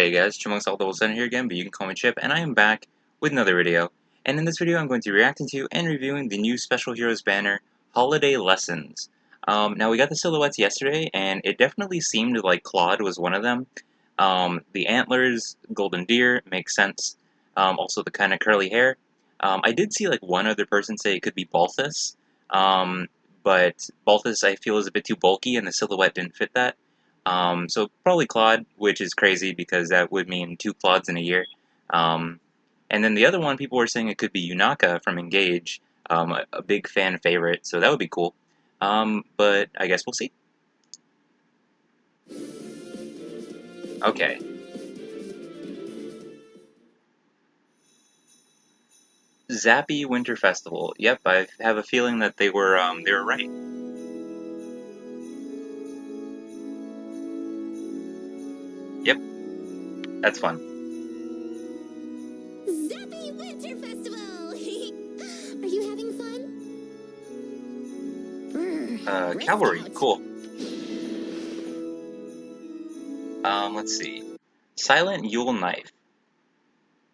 Hey guys, Chipmunks7 here again, but you can call me Chip, and I am back with another video. And in this video, I'm going to be reacting to and reviewing the new Special Heroes banner, Holiday Lessons. Now, we got the silhouettes yesterday, and it definitely seemed like Claude was one of them. The antlers, golden deer, makes sense. Also, the kind of curly hair. I did see like one other person say it could be Balthus, but Balthus I feel is a bit too bulky, and the silhouette didn't fit that. So probably Claude, which is crazy because that would mean 2 Claudes in a year. Um, and then the other one, people were saying it could be Yunaka from Engage, a big fan favorite, so that would be cool. But I guess we'll see. Okay. Zappy Winter Festival. Yep, I have a feeling that they were right. Yep, that's fun. Zappy Winter Festival! Are you having fun? Cavalry, cool. Let's see. Silent Yule Knife.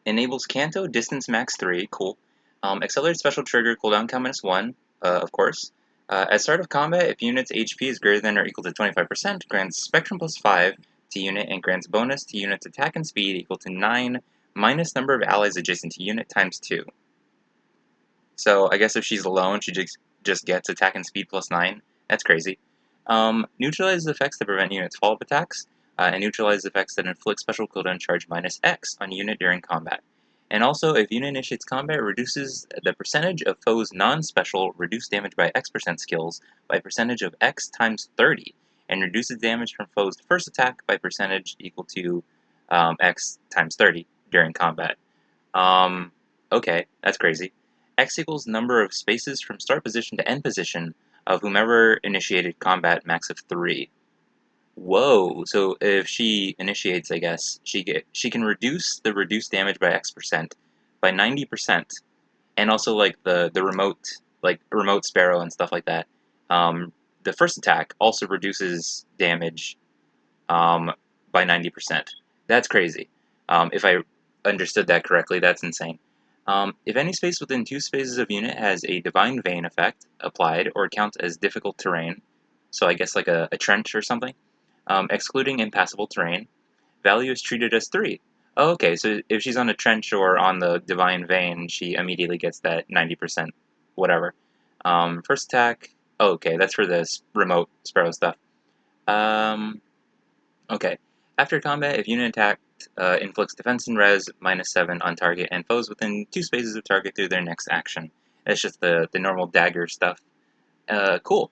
Enables Canto, distance max 3, cool. Accelerated special trigger, cooldown count -1, of course. At start of combat, if unit's HP is greater than or equal to 25%, grants Spectrum +5 to unit and grants bonus to unit's attack and speed equal to 9 minus number of allies adjacent to unit times 2. So I guess if she's alone, she just gets attack and speed +9. That's crazy. Neutralizes effects that prevent units' follow-up attacks, and neutralizes effects that inflict special cooldown charge -X on unit during combat. And also, if unit initiates combat, reduces the percentage of foes' non-special reduced damage by X% skills by percentage of X times 30, and reduces damage from foes' first attack by percentage equal to X times 30 during combat. Okay, that's crazy. X equals number of spaces from start position to end position of whomever initiated combat, max of 3. Whoa, so if she initiates, I guess, she can reduce the reduced damage by X% by 90%, and also like the remote sparrow and stuff like that. The first attack also reduces damage by 90%. That's crazy. If I understood that correctly, that's insane. If any space within 2 spaces of unit has a Divine Vein effect applied or counts as difficult terrain, so I guess like a trench or something, excluding impassable terrain, value is treated as 3. Oh, okay, so if she's on a trench or on the Divine Vein, she immediately gets that 90% whatever. First attack, oh, okay, that's for this remote sparrow stuff. Okay. After combat, if unit attacked, inflicts defense and res -7 on target and foes within 2 spaces of target through their next action. It's just the normal dagger stuff. Cool.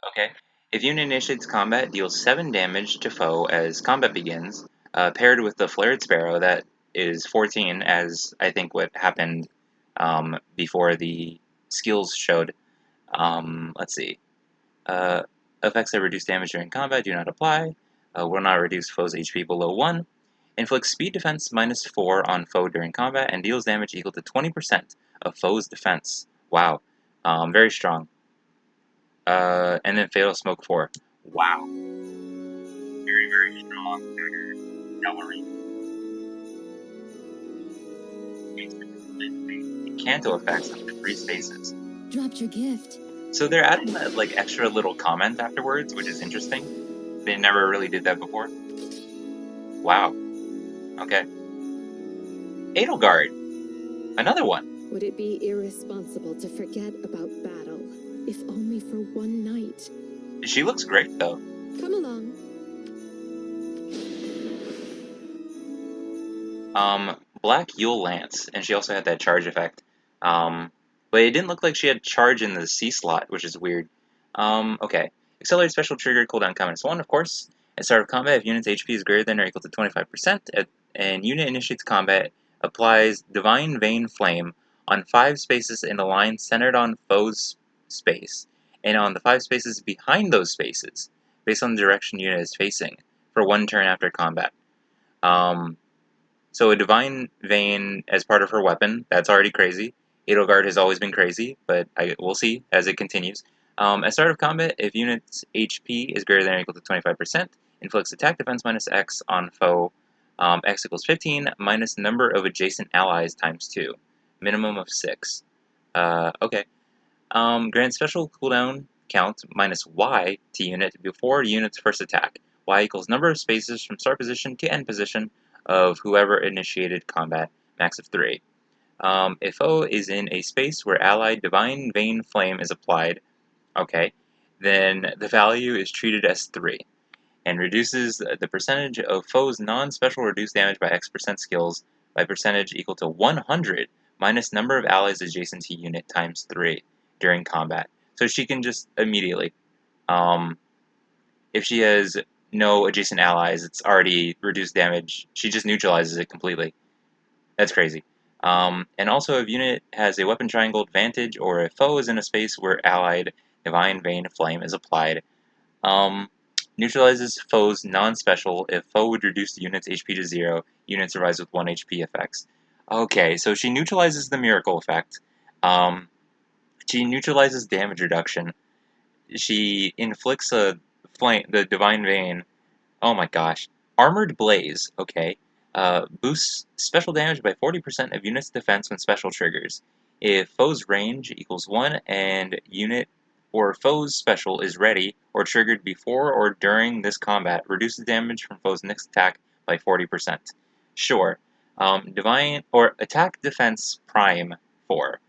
Okay. If unit initiates combat, deals 7 damage to foe as combat begins, paired with the Flared Sparrow, that is 14, as I think what happened before the skills showed. Let's see. Effects that reduce damage during combat do not apply. Will not reduce foe's HP below 1. Inflicts speed defense -4 on foe during combat and deals damage equal to 20% of foe's defense. Wow. Very strong. And then Fatal Smoke 4. Wow. Very, very strong cavalry. Canto effects up to 3 spaces. Dropped your gift. So they're adding that like extra little comment afterwards, which is interesting. They never really did that before. Wow. Okay. Edelgard. Another one. Would it be irresponsible to forget about battle, if only for one night? She looks great though. Come along. Black Yule Lance, and she also had that charge effect. But it didn't look like she had charge in the C slot, which is weird. Okay. Accelerate special trigger, cooldown count -1, of course. At start of combat, if unit's HP is greater than or equal to 25%, and unit initiates combat, applies Divine Vein Flame on 5 spaces in a line centered on foe's space, and on the 5 spaces behind those spaces, based on the direction unit is facing, for 1 turn after combat. So a Divine Vein as part of her weapon, that's already crazy. Edelgard has always been crazy, but we'll see as it continues. At start of combat, if unit's HP is greater than or equal to 25%, inflicts attack defense minus X on foe. X equals 15 minus number of adjacent allies times 2. Minimum of 6. Okay. Grant special cooldown count minus Y to unit before unit's first attack. Y equals number of spaces from start position to end position of whoever initiated combat, max of 3. If foe is in a space where allied Divine Vein Flame is applied, okay, then the value is treated as 3 and reduces the percentage of foe's non-special reduced damage by X% skills by percentage equal to 100 minus number of allies adjacent to unit times 3 during combat. So she can just immediately, um, if she has no adjacent allies, it's already reduced damage. She just neutralizes it completely. That's crazy. And also, if unit has a weapon triangle advantage, or if foe is in a space where allied Divine Vein Flame is applied, um, neutralizes foe's non-special. If foe would reduce the unit's HP to 0, unit survives with 1 HP effects. Okay, so she neutralizes the miracle effect. Um, she neutralizes damage reduction. She inflicts a flame, the Divine Vein. Oh my gosh. Armored Blaze, okay. Boosts special damage by 40% of unit's defense when special triggers. If foe's range equals 1 and unit or foe's special is ready or triggered before or during this combat, reduces damage from foe's next attack by 40%. Sure. Divine or Attack Defense Prime 4.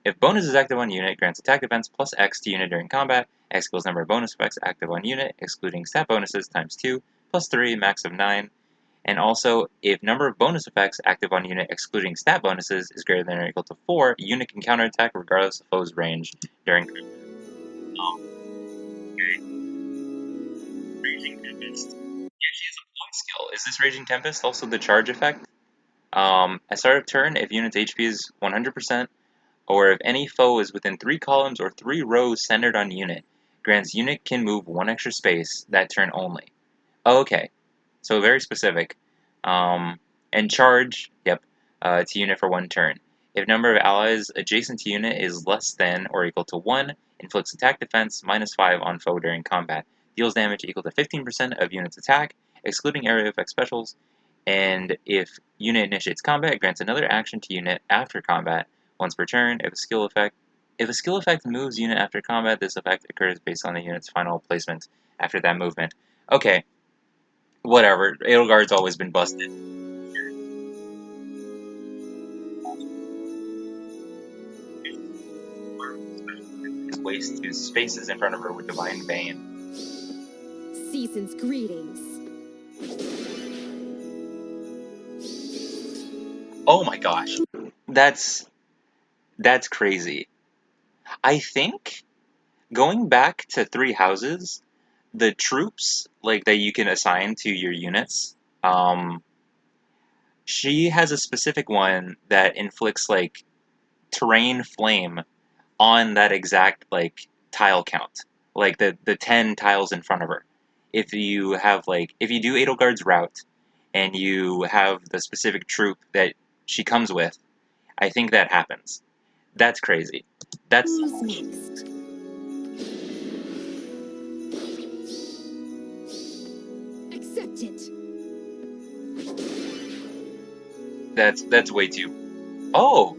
If bonus is active on unit, grants attack defense plus X to unit during combat. X equals number of bonus effects active on unit, excluding stat bonuses, times 2, plus 3, max of 9. And also, if number of bonus effects active on unit excluding stat bonuses is greater than or equal to 4, unit can counterattack regardless of foe's range during combat. Okay. Raging Tempest. Yeah, she has a point skill. Is this Raging Tempest also the charge effect? At start of turn, if unit's HP is 100%, or if any foe is within 3 columns or 3 rows centered on unit, grants unit can move 1 extra space that turn only. Oh, okay, so very specific. And charge, yep, to unit for 1 turn. If number of allies adjacent to unit is less than or equal to 1, inflicts attack defense minus 5 on foe during combat. Deals damage equal to 15% of unit's attack, excluding area effect specials. And if unit initiates combat, it grants another action to unit after combat, once per turn. If a skill effect moves unit after combat, this effect occurs based on the unit's final placement after that movement. Okay, whatever. Edelgard's always been busted. Waste to spaces in front of her with Divine Bane. Season's greetings. Oh my gosh. That's that's crazy. I think going back to 3 houses, the troops like that you can assign to your units, she has a specific one that inflicts like terrain flame on that exact like tile count, like the 10 tiles in front of her. If you do Edelgard's route and you have the specific troop that she comes with, I think that happens. That's crazy. That's Who's next? Accept it. that's way too. Oh,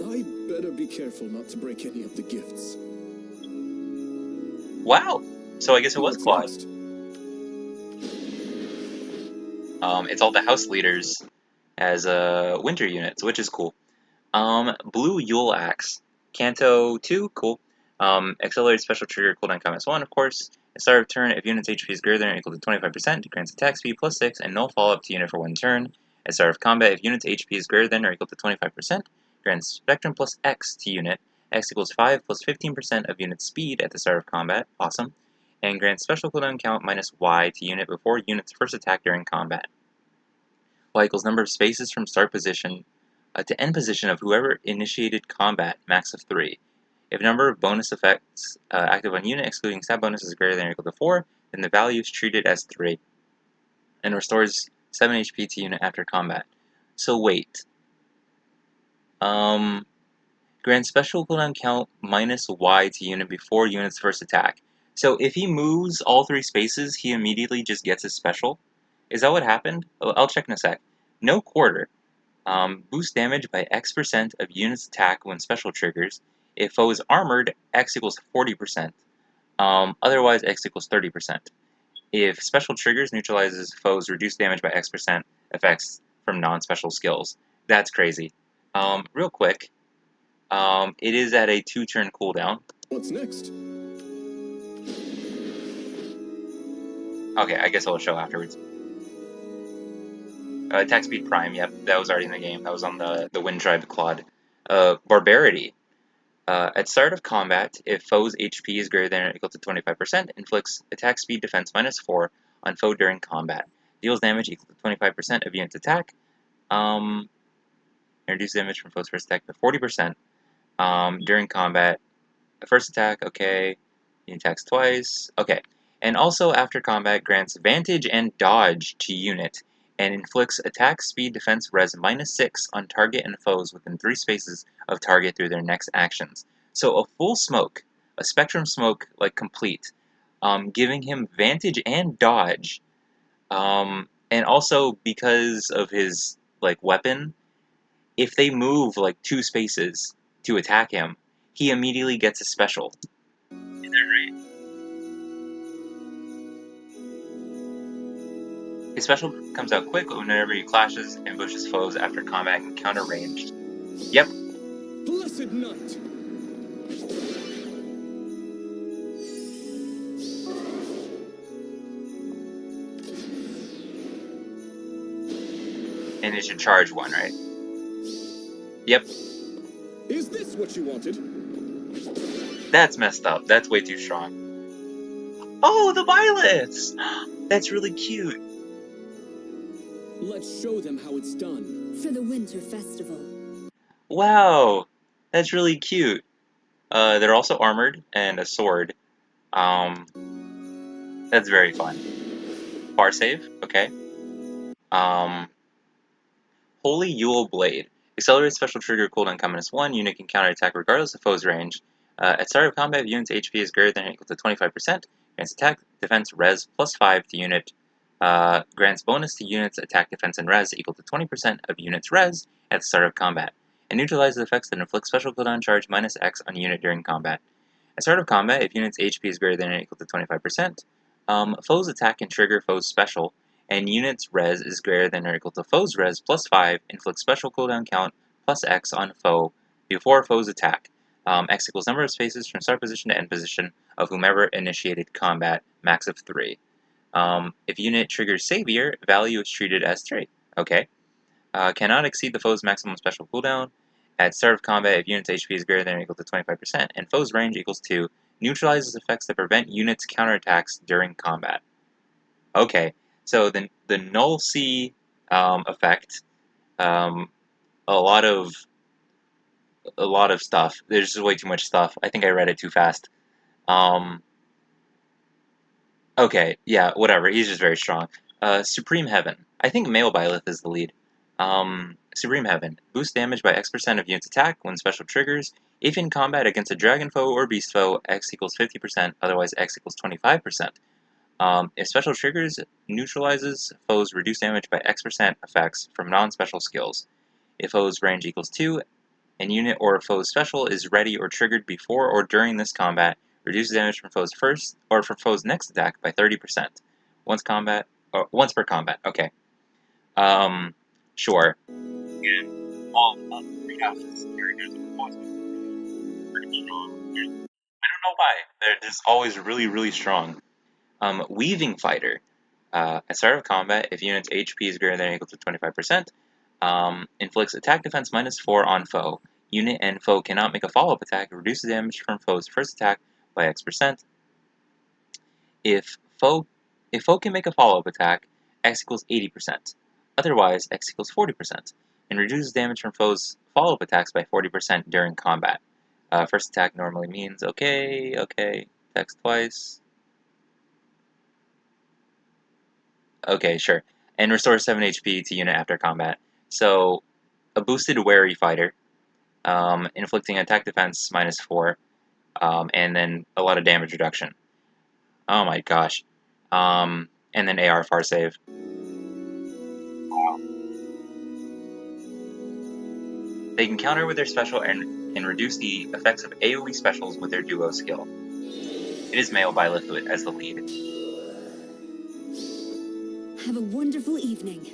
I better be careful not to break any of the gifts. wow. So I guess it was What's Claude. next? It's all the house leaders as winter units, which is cool. Blue Yule Axe. Canto 2, cool. Accelerated special trigger cooldown comments 1, of course. At start of turn, if unit's HP is greater than or equal to 25%, grants attack speed plus 6 and no follow-up to unit for 1 turn. At start of combat, if unit's HP is greater than or equal to 25%, grants Spectrum plus X to unit. X equals 5 plus 15% of unit's speed at the start of combat, awesome. And grants special cooldown count minus Y to unit before unit's first attack during combat. Y equals number of spaces from start position to end position of whoever initiated combat, max of 3. If number of bonus effects active on unit excluding stat bonuses is greater than or equal to 4, then the value is treated as 3 and restores 7 HP to unit after combat. So wait, um, Grants special cooldown count minus Y to unit before unit's first attack. So if he moves all 3 spaces, he immediately just gets his special? Is that what happened? I'll check in a sec. No quarter. Boost damage by X% of unit's attack when special triggers. If foe is armored, X equals 40%. Otherwise, X equals 30%. If special triggers neutralizes foes reduced damage by X% effects from non-special skills. That's crazy. Real quick, it is at a 2-turn cooldown. What's next? Okay, I guess I'll show afterwards. Attack speed prime, yep, that was already in the game. That was on the Wind Tribe Claude. Barbarity. At start of combat, if foe's HP is greater than or equal to 25%, inflicts attack speed defense minus 4 on foe during combat. Deals damage equal to 25% of unit's attack. Reduces damage from foe's first attack by 40%. During combat, first attack, okay. He attacks twice, okay. And also after combat, grants Vantage and Dodge to unit, and inflicts attack speed defense res minus 6 on target and foes within 3 spaces of target through their next actions. So a full smoke, a spectrum smoke, like complete, giving him Vantage and Dodge, and also because of his like weapon, if they move like 2 spaces to attack him, he immediately gets a special. Is that right? His special comes out quick whenever he clashes, ambushes foes after combat and counter ranged. Yep. Blessed night! And it should charge 1, right? Yep. Is this what you wanted? That's messed up. That's way too strong. Oh, the violets! That's really cute. Let's show them how it's done. For the Winter Festival. Wow. That's really cute. They're also armored and a sword. That's very fun. Bar save, okay. Holy Yule Blade. Accelerates special trigger cooldown minus 1. Unit can counterattack regardless of foe's range. At start of combat, if unit's HP is greater than or equal to 25%, grants attack, defense, res plus 5 to unit. Grants bonus to unit's attack, defense, and res equal to 20% of unit's res at the start of combat. And neutralizes effects that inflict special cooldown charge minus X on unit during combat. At start of combat, if unit's HP is greater than or equal to 25%, foe's attack can trigger foe's special, and unit's res is greater than or equal to foe's res plus 5, inflicts special cooldown count plus X on foe before foe's attack. X equals number of spaces from start position to end position of whomever initiated combat, max of 3. If unit triggers Savior, value is treated as 3. Okay. Cannot exceed the foe's maximum special cooldown. At start of combat, if unit's HP is greater than or equal to 25%, and foe's range equals 2, neutralizes effects that prevent units' counterattacks during combat. Okay, so the null C effect, a lot of stuff. There's just way too much stuff. I think I read it too fast. Okay, yeah, whatever. He's just very strong. Supreme Heaven. I think male Byleth is the lead. Supreme Heaven. Boost damage by X% of unit's attack when special triggers. If in combat against a dragon foe or beast foe, X equals 50%, otherwise X equals 25%. If special triggers, neutralizes foes reduce damage by X% effects from non-special skills. If foe's range equals 2, and unit or foe's special is ready or triggered before or during this combat, reduces damage from foe's first or from foe's next attack by 30%. Once per combat. Okay. Sure. Again, all 3 houses characters are always pretty strong. I don't know why. They're just always really, really strong. Weaving Fighter. At start of combat, if unit's HP is greater than or equal to 25%, inflicts attack defense minus 4 on foe. Unit and foe cannot make a follow-up attack, reduces damage from foe's first attack by X%. If foe can make a follow-up attack, X equals 80%. Otherwise, X equals 40%, and reduces damage from foe's follow-up attacks by 40% during combat. First attack normally means, okay, attacks twice. Okay, sure. And restores 7 HP to unit after combat. So, a boosted Wary Fighter. inflicting attack defense -4, and then a lot of damage reduction. Oh my gosh. And then AR far save. They can counter with their special and reduce the effects of AoE specials with their duo skill. It is male Bylethwood as the lead. Have a wonderful evening.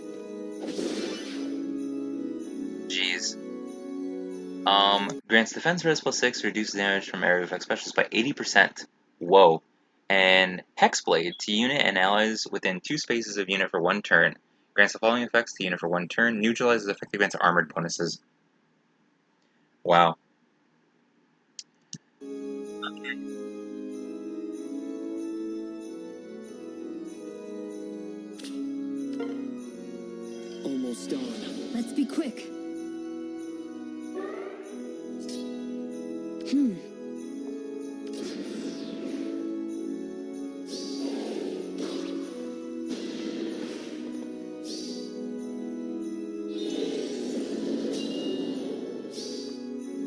Jeez. Grants defense res +6, reduces damage from area effect specials by 80%. Whoa. And Hexblade to unit and allies within 2 spaces of unit for 1 turn. Grants the following effects to unit for 1 turn. Neutralizes effect against armored bonuses. Wow. Almost done. Let's be quick.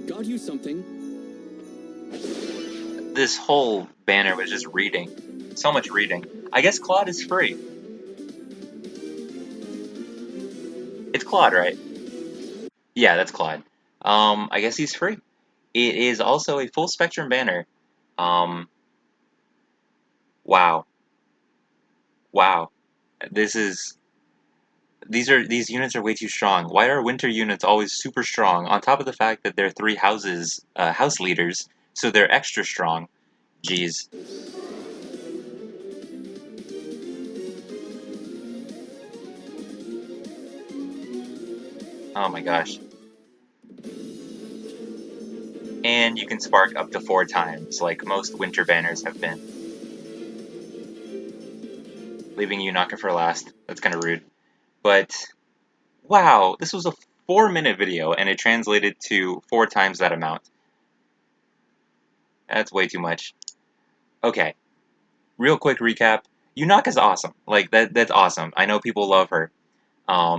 Got you something. This whole banner was just reading. So much reading. I guess Claude is free. It's Claude, right? Yeah, that's Claude. I guess he's free. It is also a full spectrum banner. Um, wow. Wow. This is these units are way too strong. Why are winter units always super strong? On top of the fact that they're 3 houses, house leaders, so they're extra strong. Jeez. Oh my gosh. And you can spark up to 4 times, like most winter banners have been. Leaving Yunaka for last. That's kind of rude. But wow, this was a 4-minute video and it translated to 4 times that amount. That's way too much. Okay, real quick recap. Yunaka's awesome. Like that's awesome. I know people love her.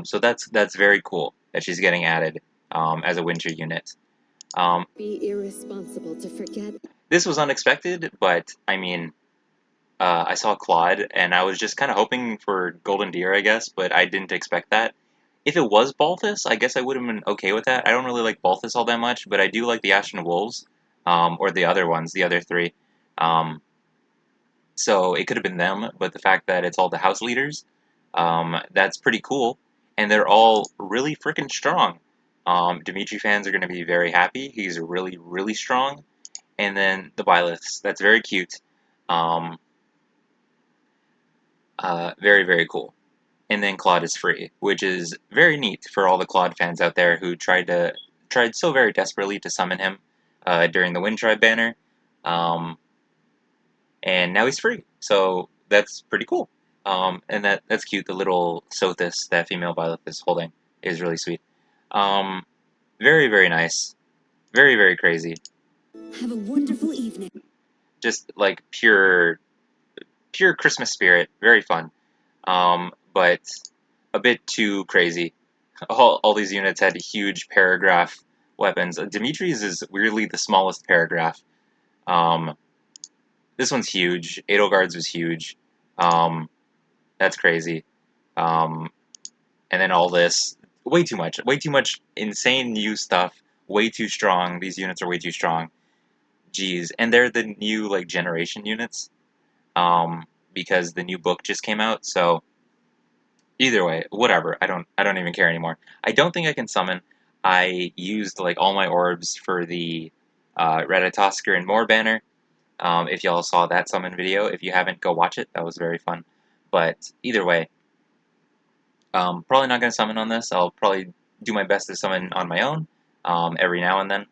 So that's very cool that she's getting added as a winter unit. Be irresponsible to forget. This was unexpected, but I mean, I saw Claude, and I was just kind of hoping for Golden Deer, I guess, but I didn't expect that. If it was Balthus, I guess I would have been okay with that. I don't really like Balthus all that much, but I do like the Ashen Wolves, or the other ones, the other 3. Um, so it could have been them, but the fact that it's all the house leaders, that's pretty cool, and they're all really freaking strong. Dimitri fans are going to be very happy. He's really, really strong. And then the Byleths, that's very cute. Um, very, very cool. And then Claude is free, which is very neat for all the Claude fans out there who tried so very desperately to summon him during the Wind Tribe banner. Um, and now he's free. So that's pretty cool. And that's cute. The little Sothis that female Byleth is holding is really sweet. Um, very, very nice. Very, very crazy. Have a wonderful evening. Just like pure Christmas spirit. Very fun. But a bit too crazy. All these units had huge paragraph weapons. Dimitri's is weirdly the smallest paragraph. Um, this one's huge. Edelgard's was huge. Um, that's crazy. Um, and then all this, way too much insane new stuff. Way too strong. These units are way too strong. Jeez, and they're the new like generation units. Because the new book just came out. So either way, whatever. I don't even care anymore. I don't think I can summon. I used like all my orbs for the Ratatosker and More banner. If y'all saw that summon video, if you haven't, go watch it. That was very fun. But either way, probably not going to summon on this. I'll probably do my best to summon on my own every now and then.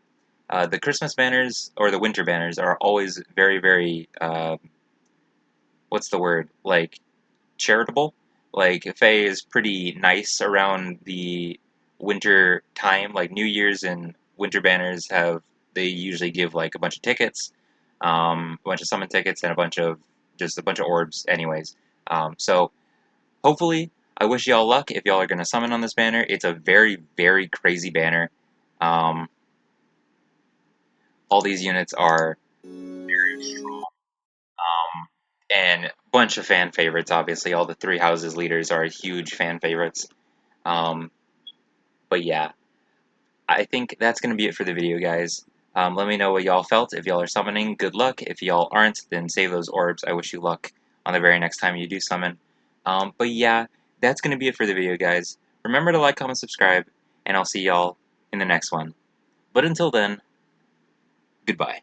The Christmas banners or the winter banners are always very, very, what's the word? Like, charitable. Like, Faye is pretty nice around the winter time. Like, New Year's and winter banners they usually give, like, a bunch of tickets, a bunch of summon tickets, and just a bunch of orbs, anyways. So, hopefully, I wish y'all luck if y'all are going to summon on this banner. It's a very, very crazy banner. Um, All these units are very strong. And a bunch of fan favorites, obviously. All the three houses leaders are huge fan favorites. Um, but yeah, I think that's going to be it for the video, guys. Let me know what y'all felt. If y'all are summoning, good luck. If y'all aren't, then save those orbs. I wish you luck on the very next time you do summon. But yeah, that's going to be it for the video, guys. Remember to like, comment, subscribe, and I'll see y'all in the next one. But until then, goodbye.